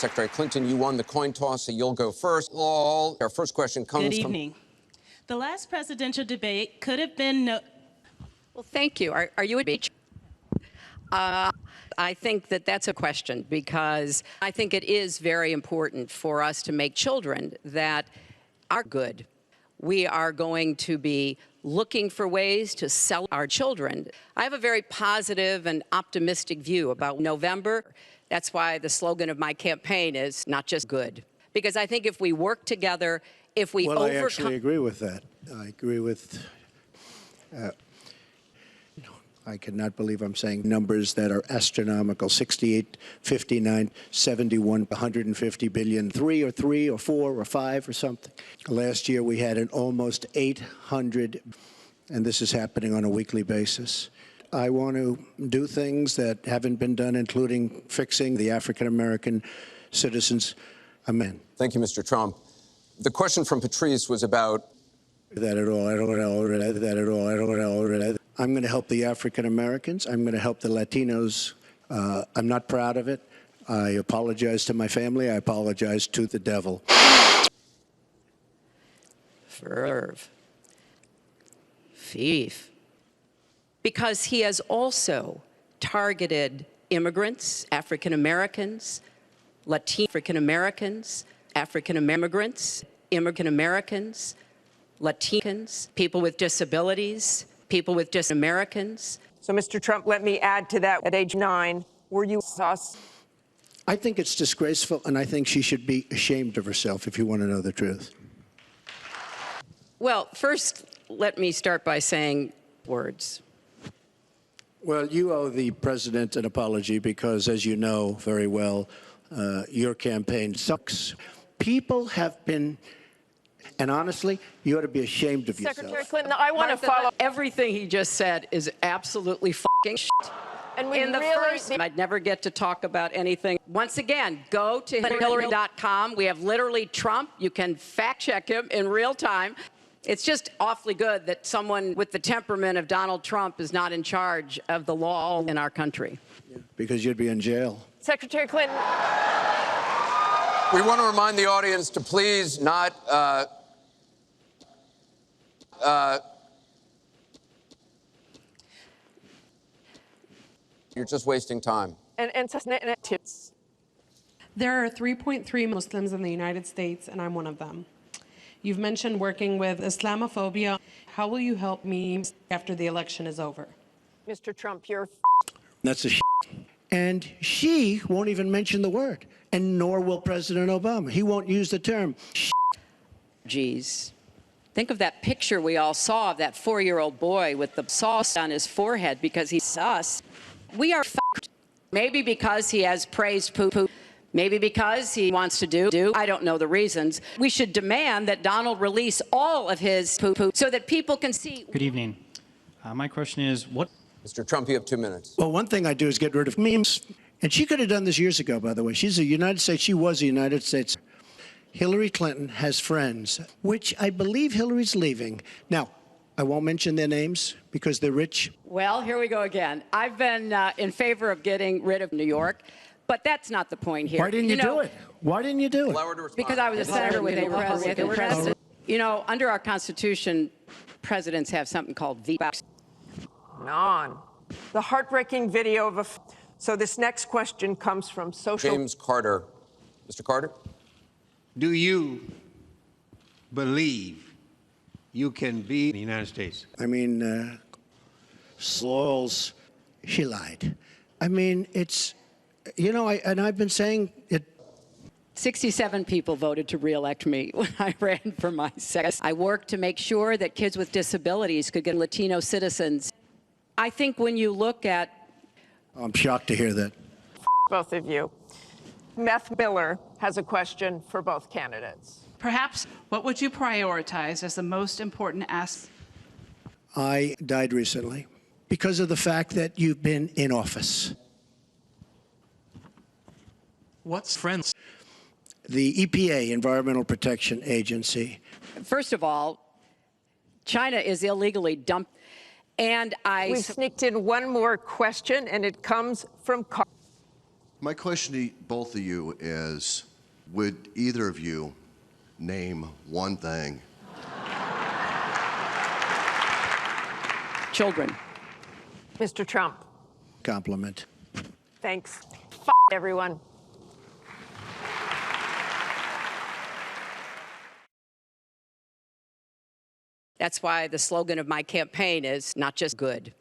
Secretary Clinton, you won the coin toss, so you'll go first. Our first question comes from... Good evening. The last presidential debate could have been Well, thank you. Are you a beach? I think that that's a question, because I think it is very important for us to make children that are good. We are going to be looking for ways to sell our children. I have a very positive and optimistic view about November. That's why the slogan of my campaign is not just good. Because I think if we work together, if we overcome... Well, I actually agree with that. I agree with... I cannot believe I'm saying numbers that are astronomical. 68, 59, 71, 150 billion, 3 or 4 or 5 or something. Last year we had an almost 800, and this is happening on a weekly basis. I want to do things that haven't been done, including fixing the African-American citizens' amendment. Thank you, Mr. Trump. The question from Patrice was about... That at all, I don't know, that at all, I don't know. I'm going to help the African Americans. I'm going to help the Latinos. I'm not proud of it. I apologize to my family. I apologize to the devil. Ferv. Thief. Because he has also targeted immigrants, African Americans, African Americans, African immigrants, immigrant Americans, Latinos, people with disabilities, people with Americans. So, Mr. Trump, let me add to that. At age 9, were you sus? I think it's disgraceful, and I think she should be ashamed of herself, if you want to know the truth. Well, first, let me start by saying words. Well, you owe the president an apology because, as you know very well, your campaign sucks. People have been... And honestly, you ought to be ashamed of yourself. Secretary Clinton, I want to follow. Everything he just said is absolutely fucking shit. And we In the first, I'd never get to talk about anything. Once again, go to Hillary.com. We have literally Trump. You can fact check him in real time. It's just awfully good that someone with the temperament of Donald Trump is not in charge of the law in our country. Yeah, because you'd be in jail. Secretary Clinton. We want to remind the audience to please not... you're just wasting time. And there are 3.3 Muslims in the United States, and I'm one of them. You've mentioned working with Islamophobia. How will you help me after the election is over? Mr. Trump, you're... That's a shit. And she won't even mention the word, and nor will President Obama. He won't use the term shit. Geez. Think of that picture we all saw of that 4-year-old boy with the sauce on his forehead because he's sus. We are fucked. Maybe because he has praised poo-poo. Maybe because he wants to do. I don't know the reasons. We should demand that Donald release all of his poo-poo so that people can see. Good evening. My question is, what... Mr. Trump, you have 2 minutes. Well, one thing I do is get rid of memes. And she could have done this years ago, by the way. She was a United States. Hillary Clinton has friends, which I believe Hillary's leaving. Now, I won't mention their names because they're rich. Well, here we go again. I've been in favor of getting rid of New York, but that's not the point here. Why didn't you do it? Why didn't you do it? Because I was a senator with a president. You know, under our Constitution, presidents have something called vetoes. On. The heartbreaking video of a... So this next question comes from social... James Carter. Mr. Carter? Do you believe you can be in the United States? I mean, Sloyles, she lied. I mean, it's, you know, I've been saying it. 67 people voted to re-elect me when I ran for my second. I worked to make sure that kids with disabilities could get Latino citizens. I think when you look at... I'm shocked to hear that. Both of you. Meth Miller has a question for both candidates. Perhaps, what would you prioritize as the most important aspect? I died recently because of the fact that you've been in office. What's friends? The EPA, Environmental Protection Agency. First of all, China is illegally dumped, and We sneaked in one more question, and it comes from Carl. My question to both of you is, would either of you name one thing? Children. Mr. Trump. Compliment. Thanks. Everyone. That's why the slogan of my campaign is not just good.